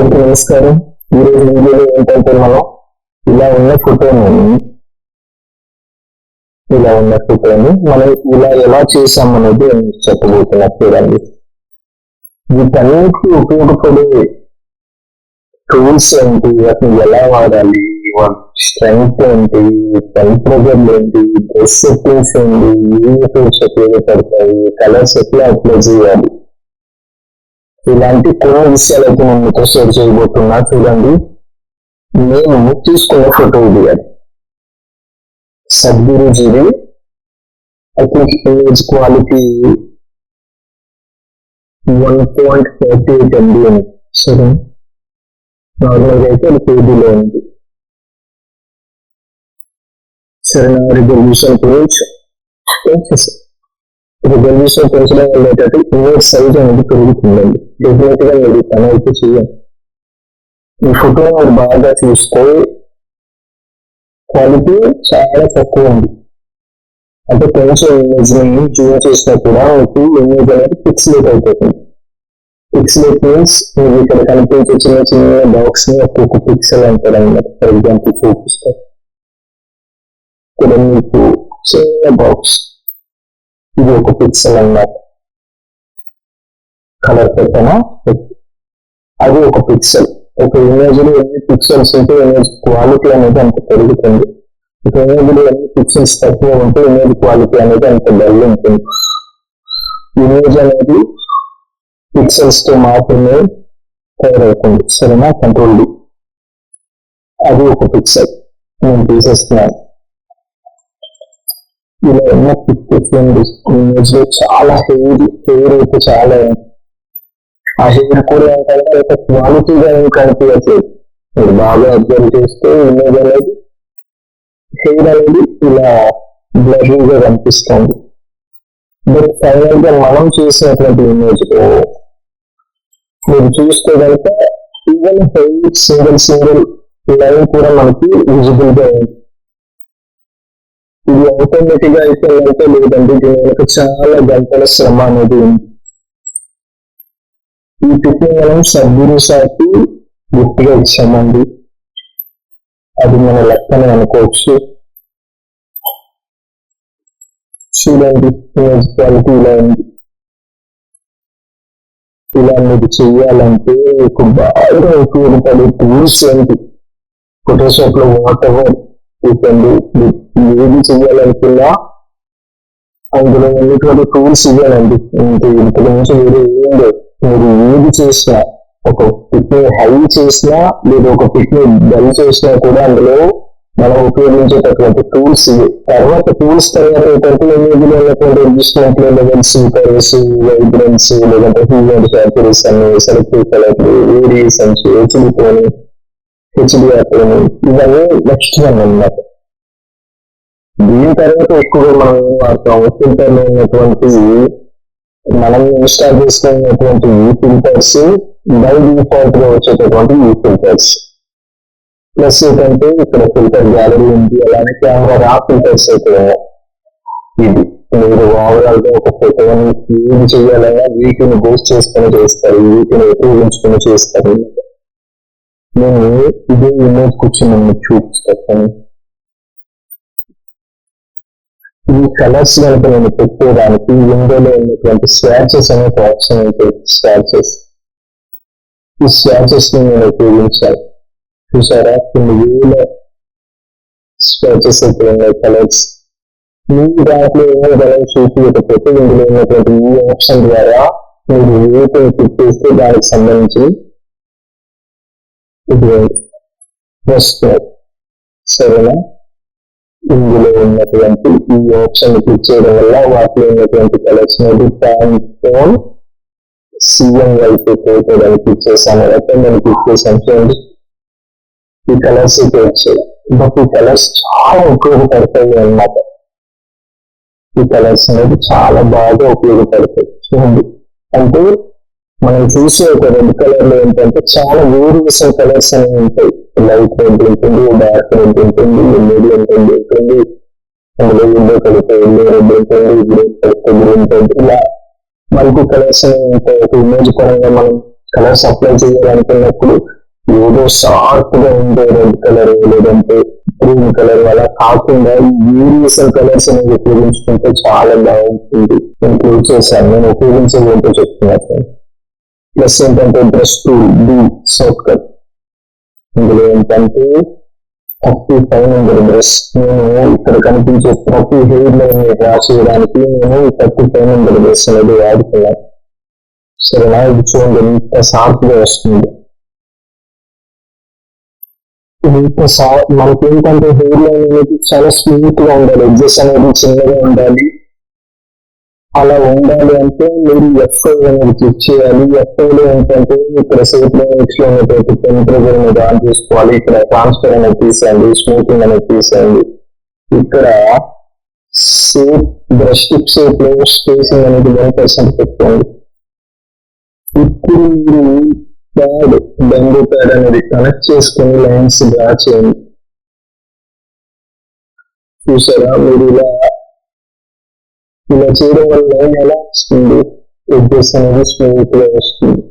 అందరికీ నమస్కారం. ఈరోజు వీడియోలో ఏంటంటే మనం ఇలా ఉన్న ఫోటోని మనం ఇలా ఎలా చేసామనేది చెప్పబోతున్నా. చూడండి, వీటన్నిటికీ ఉపయోగపడే టూల్స్ ఏంటి, వాటిని ఎలా వాడాలి, స్ట్రెంగ్త్ ఏంటి, టెంపరేచర్ ఏంటి, డ్రెస్ సెట్టింగ్స్ ఏంటి, ఏ టూల్స్ ఉపయోగపడతాయి, కలర్స్ ఎట్లా అప్లై చేయాలి, ఇలాంటి కొన్ని విషయాలు అయితే నేను మీతో షేర్ చేయబోతున్నా. చూడండి, నేను తీసుకున్న ఫోటో ఇది. సద్గురుజీది. I think image quality 1.48 MB ఉంది. సరే, నార్మల్గా అయితే అది పేజీలో ఉంది. సరే, నా రిజల్యూషన్ గురించి రిజల్యూషన్ పెంచడం వల్ల ఏంటంటే ఇమేజ్ సైజ్ అనేది పెరుగుతుందండి. డెఫినెట్ గా మీరు పని అయితే చేయండి. ఈ ఫోటో మీరు బాగా చూస్తే క్వాలిటీ చాలా తక్కువ ఉంది. అంటే కొంచెం ఇమేజ్ ని జూమ్ చేసినా కూడా మీకు ఇమేజ్ అనేది పిక్సలేట్ అయిపోతుంది. పిక్సలేట్ మీన్స్ మీకు ఇక్కడ కనిపించే చిన్న చిన్న బాక్స్ ని ఒక్కొక్క పిక్సెల్ అంటారు అన్నమాట. ఫర్ ఎగ్జాంపుల్ చూపిస్తారు, ఇక్కడ మీకు చిన్న బాక్స్, ఇది ఒక పిక్సెల్ అన్నమాట. కలర్ పెట్టనా, అది ఒక పిక్సెల్. ఒక ఇమేజ్ లో ఎన్ని పిక్సెల్స్ ఉంటే ఇమేజ్ క్వాలిటీ అనేది అంత పెరుగుతుంది. ఒక ఇమేజ్ లో ఎన్ని పిక్సెల్స్ తక్కువ ఉంటే ఇమేజ్ క్వాలిటీ అనేది అంత డల్ ఉంటుంది. ఇమేజ్ అనేది పిక్సెల్స్ తో మాత్రమే తయారవుతుంది. సరేనా, కంట్రోల్ డి. అది ఒక పిక్సెల్ నేను తీసేస్తున్నాను. ఇలా ఉన్న పిక్చర్స్ ఇమేజ్ లో చాలా హెయిర్ అయితే చాలా, ఆ హెయిర్ కూడా ఏంటంటే ఒక క్వాలిటీగా ఏం కనిపించట్లేదు. మీరు బాగా అబ్జర్వ్ చేస్తే ఇమేజ్ అనేది హెయిర్ అనేది ఇలా బ్లర్రీగా కనిపిస్తుంది. బట్ ఫైనల్ గా మనం చేసినటువంటి ఇమేజ్ లో మీరు చూస్తే కనుక ఈవెన్ హెయిర్ సింగిల్ లైన్ కూడా మనకి విజిబుల్ గా ఉంది. ఇది ఆటోమేటిక్ గా అయిపోయిందంటే లేదండి, దీని వెనక చాలా గంటల శ్రమ అనేది ఉంది. ఈ పిక్ మనం సద్గురు సార్కి గుర్తుగా ఇచ్చామండి. అది మన లెక్కనే అనుకోవచ్చు. చూడండి, ఇమేజ్ క్వాలిటీ ఇలా ఉంది. ఇలా మీరు చెయ్యాలంటే మీకు బాగా ఉపయోగపడే టూల్స్ ఏంటి, ఫోటోషాప్ లో వాటెవర్ చూడండి. ఏది చెయ్యాలనుకున్నా అందులో ఉన్నటువంటి టూల్స్ ఇవ్వాలండి. ఇంతకు మించి వేరే ఏం లేదు. మీరు ఏది చేసినా, ఒక పిక్ ని హై చేసినా లేదా ఒక పిక్ ని డల్ చేసినా కూడా అందులో మనం ఉపయోగించేటటువంటి టూల్స్ ఇవి. తర్వాత టూల్స్ తర్వాత ఏంటంటే ఇమేజ్ లో ఉన్నటువంటి అడ్జస్ట్మెంట్ లెవెల్స్, కలర్స్, వైబ్రెన్స్, లేదంటే హ్యూమన్ ఫ్యాక్టరీస్ అన్ని, సెలెక్టివ్ కలర్, వేరియేషన్స్, హెచ్డితోని, హెచ్డిఆర్తోని, ఇవన్నీ నెక్స్ట్ వన్ అన్నమాట. దీని తర్వాత ఎక్కువగా మనం ఏం వాడతాం, ఫిల్టర్ లో ఉన్నటువంటి మనం ఇన్స్టాల్ చేసుకున్నటువంటి ఈ ఫిల్టర్స్, బై డిఫాల్ట్ గా వచ్చేటటువంటి ఈ ఫిల్టర్స్, ప్లస్ ఏంటంటే ఇక్కడ ఫిల్టర్ గ్యాలరీ ఉంది, అలానే కెమెరా రా ఫిల్టర్స్ అయితే ఉన్నాయి. ఇది మీరు ఓవరాల్ గా ఒక ఫోటోని ఏది చేయాలన్నా వీటిని బూస్ట్ చేసుకుని చేస్తారు, వీటిని ఉపయోగించుకుని చేస్తారు. నేను ఇదే ఇమేజ్ కూర్చొని మీకు చూపిస్తాను. ఈ కలర్స్ కనుక నేను పెట్టేదానికి విండోలో ఉన్నటువంటి స్వాచెస్ అనే ఆప్షన్ ఉంటుంది. ఈ స్వాచెస్ ని నేను ఉపయోగించాలి. చూసారా, కొన్ని వేల స్వాచెస్ అయితే ఉన్నాయి కలర్స్. మీరు దాంట్లో ఏమో కలర్ చూపించకపోతే ఇందులో ఉన్నటువంటి ఈ ఆప్షన్ ద్వారా మీరు వీటిని పెట్టేస్తే దానికి సంబంధించి వస్తుంది. సరేనా, ఇందులో ఉన్నటువంటి ఈ ఆప్షన్ క్లిక్ చేయడం వల్ల వాటిలో ఉన్నటువంటి కలర్స్ అనేది టోన్ సిఎం వైపు పోతాడని క్లిక్ చేశాను. అయితే నేను క్లిక్ చేశాను. చూడండి, ఈ కలర్స్ అయితే వచ్చాయి. బట్ ఈ కలర్స్ చాలా ఉపయోగపడతాయి అన్నమాట. ఈ కలర్స్ అనేది చాలా బాగా ఉపయోగపడతాయి. చూడండి, అంటే మనం చూసే ఒక రెడ్ కలర్ లో ఏంటంటే చాలా వేరియేషన్ కలర్స్ అనేవి ఉంటాయి. లైట్ రెడ్ ఉంటుంది, డార్క్ రెడ్ ఉంటుంది, మీడియం రెడ్ ఉంటుంది, అందులో ఎల్లో కలిపి ఎల్లో రెడ్ ఉంటుంది, గ్రీన్ కలిపి గ్రీన్ రెడ్, ఇలా మల్టీ కలర్స్ అనేవి ఉంటాయి. ఒక ఇమేజ్ పరంగా మనం కలర్స్ అప్లై చేయాలనుకున్నప్పుడు ఏదో షార్ప్ గా ఉండే రెడ్ కలర్ లేదంటే గ్రీన్ కలర్ అలా కాకుండా యూనివర్సల్ కలర్స్ అనేది ఉపయోగించుకుంటే చాలా బాగుంటుంది. ఇంక్లూడ్ చేశాను, నేను ఉపయోగించేది ఏంటో చెప్తున్నాను. ప్లస్ ఏంటంటే brush tool B shortcut. ఇందులో ఏంటంటే 35 నెంబర్ బ్రష్. నేను ఇక్కడ కనిపించే ప్రతి హెయిర్ లైన్ డ్రా చేయడానికి నేను 35 నెంబర్ బ్రష్ అనేది వాడుతున్నాను. సరేనా? ఇది చూడండి ఎంత షార్ప్ గా వస్తుంది. మనకి ఏంటంటే హెయిర్ లైన్ అనేది చాలా స్మూత్ గా ఉండాలి, ఎడ్జెస్ అనేది చిన్నగా ఉండాలి. అలా ఉండాలి అంటే మీరు ఎఫ్ఐ అనేది క్లిక్ చేయాలి. ఎఫ్ఐలో ఏంటంటే ఇక్కడ సేఫ్ లైన్స్ లో ఉన్నటువంటి టెంపరేచర్ అనేది ఆన్ చేసుకోవాలి. ఇక్కడ ట్రాన్స్ఫర్ అనేది తీసేయండి, స్మూతింగ్ అనేది తీసేయండి. ఇక్కడ సేఫ్ బ్రష్ టిప్ షేప్ లో స్పేసింగ్ అనేది 1% పెట్టుకోండి. ఇప్పుడు మీరు బంబూ ప్యాడ్ అనేది కనెక్ట్ చేసుకుని లైన్స్ డ్రా చేయండి. చూసారా? మీరు ఇలా చేయడం వల్ల లైన్ ఎలా వస్తుంది? ఎడ్జెస్ అనేది స్మూత్ గా వస్తుంది.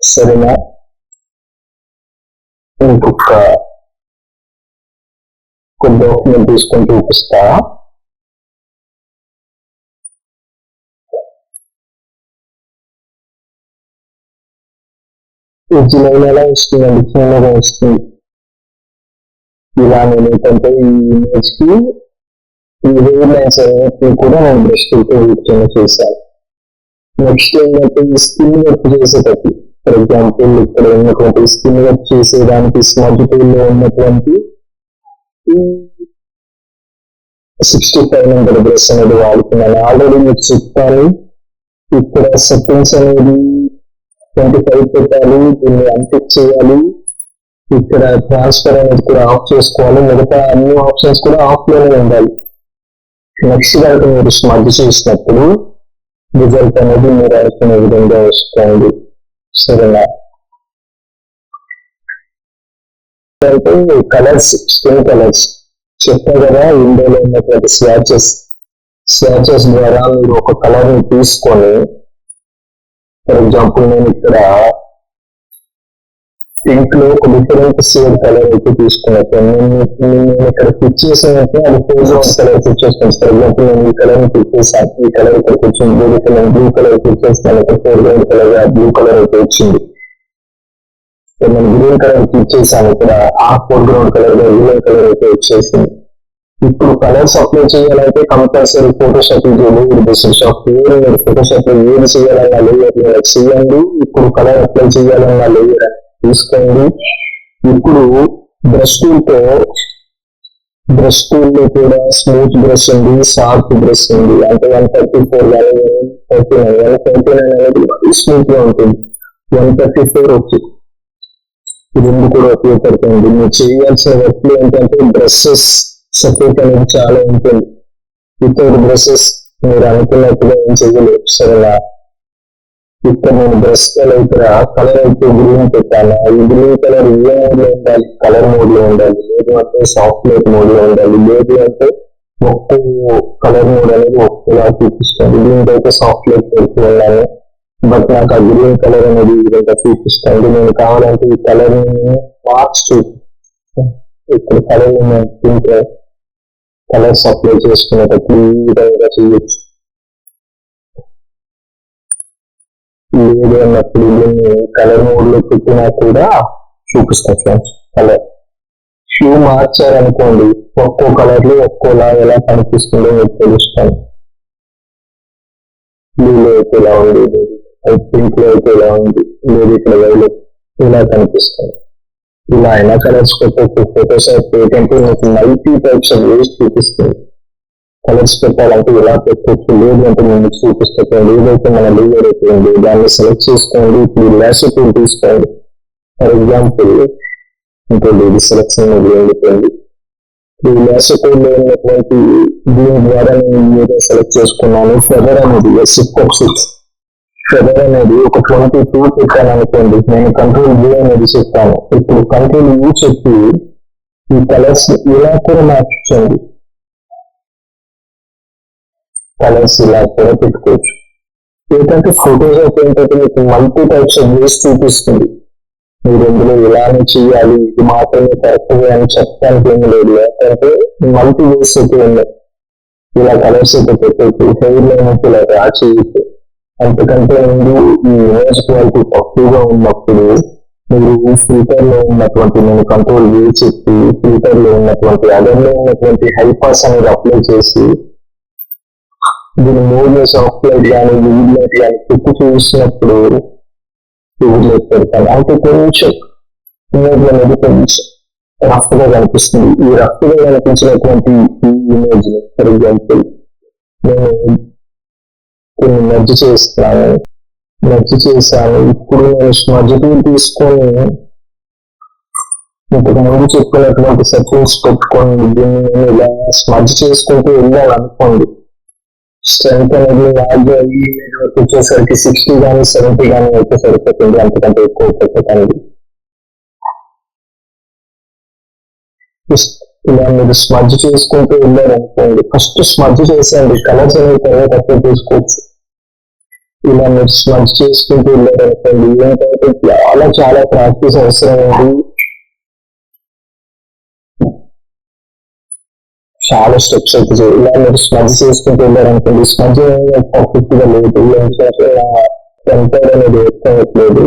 సరేనా? ఇంకొక డాక్యుమెంట్ తీసుకొని చూపిస్తా. ఎడ్జ్ లైన్ ఎలా వస్తుందండి? చిన్నగా వస్తుంది. ఇలా నేను ఏంటంటే ఈ ఇమేజ్ కి ఈ హెయిర్ లైన్స్ అన్నిటిని కూడా నేను బ్రష్ కింద చేశాను. నెక్స్ట్ ఏంటంటే ఈ స్కిన్ వర్క్ చేసేటప్పుడు, ఫర్ ఎగ్జాంపుల్ ఇక్కడ ఉన్నటువంటి స్కిన్ వర్క్ చేసేదానికి స్మజ్ టూల్లో ఉన్నటువంటి 65 నెంబర్ బ్రష్ అనేది వాడుతున్నాను. ఆల్రెడీ మీకు చెప్పాను. ఇక్కడ సెట్టింగ్స్ అనేది 25 పెట్టాలి, దీన్ని అన్టిక్ చేయాలి. ఇక్కడ ట్రాన్స్ఫర్ అనేది కూడా ఆఫ్ చేసుకోవాలి. మిగతా అన్ని ఆప్షన్స్ కూడా ఆఫ్ లోనే ఉండాలి. నెక్స్ట్ కనుక మీరు స్మజ్ చేసినప్పుడు రిజల్ట్ అనేది మీరు అనుకునే విధంగా వస్తుంది. సరేనా? అంటే కలర్స్, స్కిన్ కలర్స్ చెప్పాను కదా, ఇండియాలో ఉన్నటువంటి స్వాచెస్ ద్వారా మీరు ఒక కలర్ ని తీసుకొని, ఫర్ ఎగ్జాంపుల్ నేను ఇక్కడ పింక్ లో ఒక డిఫరెంట్ షేడ్ కలర్ అయితే తీసుకున్నట్టు నేను ఇక్కడ పిక్ చేసినట్టు అది ఫోర్ కలర్ పిక్ చేస్తాను. ఫర్ ఎగ్జాంపుల్ నేను ఈ కలర్ ని పిక్ చేశాను, ఈ కలర్ ఇక్కడికి వచ్చింది. బ్లూ కలర్ పిక్ చేస్తాను, ఇక్కడ ఫోర్ కలర్ బ్లూ కలర్ అయితే వచ్చింది. నేను గ్రీన్ కలర్ క్లిక్ చేశాను, ఇక్కడ ఆ four ground colour green colour అయితే వచ్చేసింది. ఇప్పుడు కలర్స్ అప్లై చేయాలంటే కంపల్సరీ ఫోటోషాప్ సాఫ్ట్వేర్, ఫోటోషాప్ లో ఏది చేయాలన్నా లేయర్ చేయండి. ఇప్పుడు కలర్ అప్లై చేయాలన్నా లేయర్ తీసుకోండి. ఇప్పుడు బ్రష్ టూల్లో కూడా స్మూత్ బ్రష్ ఉంది, షార్ప్ బ్రష్ ఉంది. అంటే 134 కానీ 149 అనేది స్మూత్ గా ఉంటుంది. 134 వచ్చి ఇది కూడా ఉపయోగపడుతుంది. మీరు చేయాల్సిన వర్క్ ఏంటంటే బ్రషెస్ సపోర్ట్ అనేది చాలా ఉంటుంది. వితౌట్ బ్రషెస్ మీరు అనుకున్నట్టుగా ఏం చేయలేదు. సరేనా? ఇక్కడ నేను బ్రష్ ఇక్కడ కలర్ అయితే గ్రీన్ పెట్టాను. ఈ గ్రీన్ కలర్ ఏ మోడ్ లో ఉండాలి? కలర్ మోడ్ లో ఉండాలి. లేదు అంటే సాఫ్ట్ లైట్ మోడ్ లో ఉండాలి. లేదు అంటే ఒక్కో కలర్ మోడ్ అనేది ఒక్కలా చూపిస్తుంది. దీనికైతే సాఫ్ట్ లైట్ పెడుతూ ఉన్నాను. బట్ నాకు ఆ గ్రీన్ కలర్ అనేది ఈ విధంగా చూపిస్తుంది. నేను కావాలంటే ఈ కలర్ మార్క్స్ ఇక్కడ కలర్ కలర్స్ అప్లై చేసుకునేటప్పుడు ఈ విధంగా చేయొచ్చు. లేదు అన్నప్పుడు దీన్ని కలర్ మోడ్ లో పెట్టినా కూడా చూపిస్తాను ఫ్రెండ్స్. కలర్ షూ మార్చారనుకోండి, ఒక్కో కలర్ లో ఒక్కోలా ఎలా కనిపిస్తుందో మీకు తెలుస్తాను. బ్లూలో అయితే ఎలా ఉంది, పింక్ లో అయితే ఎలా ఉంది, లేదు ఇక్కడ వైలెట్ ఇలా కనిపిస్తుంది. ఇలా అయినా కలర్స్ పెట్టచ్చు. ఫోటోషాప్ ఏంటంటే మీకు మల్టీ టైప్స్ ఆఫ్ వేస్ చూపిస్తుంది. కలర్స్ పెట్టాలంటే ఇలా పెట్టచ్చు, లేదు అంటే నేను చూపిస్తాను. ఏదైతే మన లేయర్ అయిపోయింది దాన్ని సెలెక్ట్ చేసుకోండి. ఇప్పుడు లాసో టూల్ తీసుకోండి. ఫర్ ఎగ్జాంపుల్ ఇంకోటి ఇది సెలెక్షన్ వెళ్ళిపోయింది. ఈ లాసో టూల్ లో ఉన్నటువంటి దీని ద్వారా నేను ఏదో సెలెక్ట్ చేసుకున్నాను. ఫెదర్ అనేది ఫెదర్ అనేది ఒక 22 పెట్టాను అనుకోండి. నేను కంట్రోల్ V అనేది చెప్తాను. ఇప్పుడు కంట్రోల్ U చెప్పి ఈ కలర్స్ ఇలా కూడా మార్చండి. కలర్స్ ఇలా కూడా పెట్టుకోవచ్చు. ఏంటంటే ఫోటోషాప్ ఏంటంటే మీకు మల్టీ టైప్స్ ఆఫ్ వేస్ చూపిస్తుంది. మీరు ఇందులో ఇలానే చేయాలి, ఇది మాత్రమే కరెక్ట్ అని చెప్పడానికి ఏమి లేదు. ఏంటంటే మల్టీ వేస్ అయితే ఉన్నాయి. ఇలా కలర్స్ అయితే పెట్టేసి హెయిర్ లైన్ అయితే ఇలా డ్రా చేయొచ్చు. అంతకంటే ముందు ఈ ఇమేజ్ క్వాలిటీ తక్కువగా ఉన్నప్పుడు మీరు ఫిల్టర్ లో ఉన్నటువంటి నేను కంట్రోల్ చెప్పి ఫిల్టర్ లో ఉన్నటువంటి అదర్ లో ఉన్నటువంటి హైపాస్ అనేది అప్లై చేసి దీని మూవ్మెంట్స్ ఆఫ్ లైట్ కానీ వివిడ్ లైట్ కానీ పెట్టి చూసినప్పుడు వివిడ్ లైట్ పెడతాను. అంటే కొంచెం ఇమేజ్ అనేది కొంచెం రఫ్ గా కనిపిస్తుంది. ఈ రఫ్ గా కనిపించినటువంటి ఈ ఇమేజ్ ఫర్ ఎగ్జాంపుల్ నేను కొన్ని మెర్జ్ చేస్తాను. ఇప్పుడు నేను స్మజ్ టూల్ తీసుకొని ఇంతకు ముందు చెప్పినటువంటి సెట్టింగ్స్ పెట్టుకొని దీన్ని నేను ఇలా స్మజ్ చేసుకుంటూ వెళ్ళాను అనుకోండి. స్ట్రెంత్ అనేది యాడ్ అయ్యి వచ్చేసరికి 60 కానీ 70 కానీ అయితే సరిపోతుంది, అంతకంటే ఎక్కువ పెట్టకండి. ఇలా మీరు స్మజ్ చేసుకుంటూ వెళ్ళారు అనుకోండి. ఫస్ట్ స్మజ్ చేసేయండి, కలర్స్ అనేవి తర్వాత అప్లై చేసుకోవచ్చు. ఇలా మీరు స్మజ్ చేసుకుంటూ వెళ్ళారు అనుకోండి. ఏంటంటే చాలా ప్రాక్టీస్ అవసరం ఉంది, చాలా స్టెప్స్ అయితే. ఇలా మీరు స్మజ్ చేసుకుంటూ వెళ్ళారు అనుకోండి. స్మజ్ పర్ఫెక్ట్ గా లేదు, ఎందుకంటే టెంపర్ అనేది ఎక్కువట్లేదు.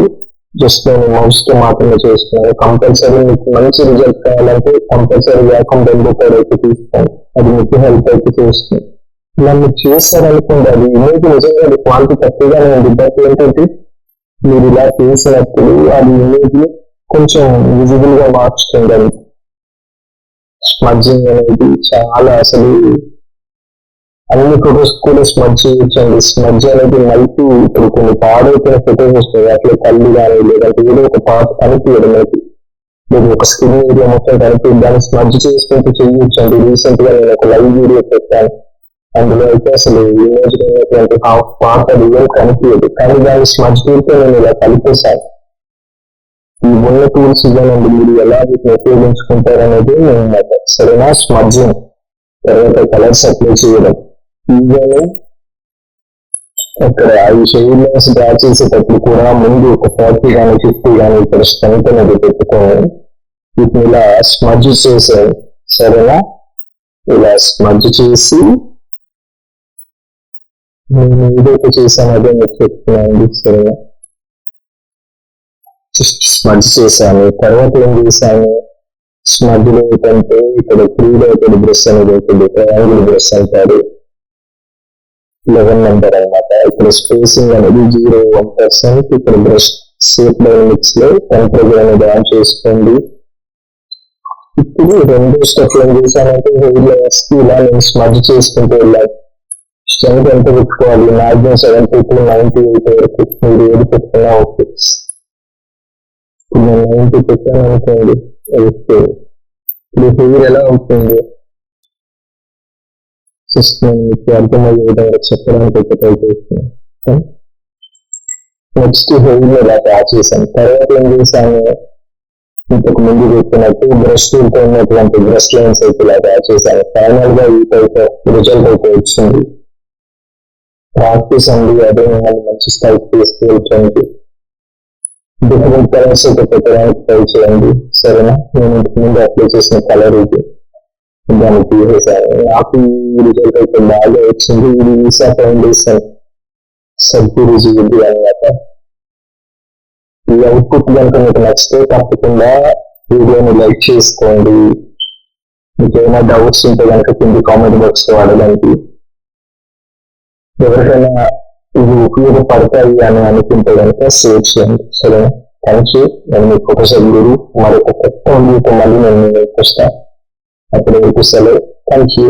జస్ట్ నేను మౌస్ తో మాత్రమే చేస్తున్నాను. కంపల్సరీ మీకు మంచి రిజల్ట్ కావాలంటే కంపల్సరీ వ్యాకమ్ డెవలపర్ అయితే తీసుకోండి, అది మీకు హెల్ప్ అయితే చేస్తుంది. ఇలా మీరు చేస్తారనుకోండి, అది ఇమేజ్ నిజంగా అది క్వాలిటీ తక్కువగానే ఉంది. బట్ ఏంటంటే మీరు ఇలా చేసినప్పుడు అది ఇమేజ్ కొంచెం విజిబుల్ గా మార్చుతుంది. స్మడ్జింగ్ అనేది చాలా అసలు అన్ని ఫొటోస్ కూడా స్మడ్జ్ చేయొచ్చండి. స్మడ్జ్ అనేది మల్టీ, ఇప్పుడు కొన్ని పాడైపోయిన ఫొటోస్ వస్తాయి, అట్లా కళ్ళు కానీ లేదంటే ఏదో ఒక పార్ట్ కనిపించడం అనేది, మీరు ఒక స్క్రీన్ ఏరియా మొత్తం కనిపించి దాన్ని స్మడ్జ్ చేసుకుంటూ చేయొచ్చండి. రీసెంట్ గా నేను ఒక లైవ్ వీడియో పెట్టాను, అందులో అయితే అసలు ఇమేజ్ ఉన్నటువంటి హాఫ్ పార్ట్ అది ఏం కనిపించదు, కానీ దాన్ని స్మడ్జ్ టూల్తో నేను ఇలా కలిపేశాను. ఈ ఉన్న టూల్స్ ఇవ్వనండి, మీరు ఎలా వీటిని ఉపయోగించుకుంటారనేది నేను సరేనా. స్మడ్జింగ్ తర్వాత కలర్స్ అప్లై చేయడం, ఇవన్నీ అక్కడ ఈ షేడ్ లైన్స్ డ్రా చేసేటప్పుడు కూడా ముందు ఒక 40 కానీ 50 కానీ ఇక్కడ స్ట్రెంత్ అనేది పెట్టుకొని వీటిని ఇలా స్మడ్జ్ చేసాను. సరేనా, ఇలా స్మడ్జ్ చేసి నేను ఏదైతే చేశాను అదే మీకు చెప్తున్నాను. సరేనా, స్మడ్జ్ చేశాను. తర్వాత ఏం చేశాను, స్మడ్జ్ లో ఏంటంటే ఇక్కడ 3 బ్రష్ అనేది ఉంటుంది, ట్రయాంగిల్ బ్రష్ అంటారు, 11 నెంబర్ అనమాట. ఇక్కడ స్పేసింగ్ అనేది 0.1%. ఇక్కడ బ్రష్ షేప్ డైనమిక్స్ లో టెంపరేచర్ అనేది ఆన్ చేసుకోండి. ఇప్పుడు రెండో స్టెప్ ఏం చేశానంటే హెయిర్ లైన్స్ కి ఇలా నేను స్మడ్జ్ చేసుకుంటూ వెళ్ళాను. స్ట్రెంత్ ఎంత పెట్టుకోవాలి, మ్యాక్సిమం 70 to 98 వరకు మీరు ఏది పెట్టుకున్నా ఓకే. నేను 90 పెట్టాను అనుకోండి. ఓకే, ఇప్పుడు హెయిర్ ఎలా ఉంటుంది మీకు అర్థమయ్యే విధంగా చెప్పడానికి ఒక ట్రై చేస్తున్నాను. నెక్స్ట్ హెయిర్ ఇలా డ్రా చేశాను. తర్వాత ఏం చేశాను, ఇంతకు ముందు చెప్పినట్టు బ్రష్ టూల్తో ఉన్నటువంటి బ్రష్ లైన్స్ అయితే ఇలా డ్రా చేశాను. ఫైనల్ గా ఈ టైప్ రిజల్ట్ అయితే వచ్చింది. ప్రాక్టీస్ అండి, అదే మిమ్మల్ని మంచి స్టైల్ తీసుకెళ్తుంది. డిఫరెంట్ కలర్స్ అయితే పెట్టడానికి ట్రై చేయండి. సరేనా, నేను ఇంతకు ముందు అప్లై చేసిన కలర్ ఇది, దాన్ని తీసేసాను. నాకు ఈ రిజల్ట్ అయితే బాగా వచ్చింది. ఇది ఈసా ఫౌండేషన్ సబ్సిడీస్ ఇది అనమాట. ఈ అవుట్పుట్ కనుక మీకు నచ్చితే తప్పకుండా వీడియోని లైక్ చేసుకోండి. మీకు ఏమైనా డౌట్స్ ఉంటే కనుక కింద కామెంట్ బాక్స్ లో అడగండి. ఎవరికైనా ఇవి ఉపయోగపడతాయి అని అనుకుంటే కనుక షేర్ చేయండి. సరేనా, థ్యాంక్ యూ. నేను మీ ప్రొఫెసర్ గురు. మరొక కొత్త వీడియోతో మళ్ళీ నేను వస్తాను. అప్పటి వరకు సెలవు. Thank you.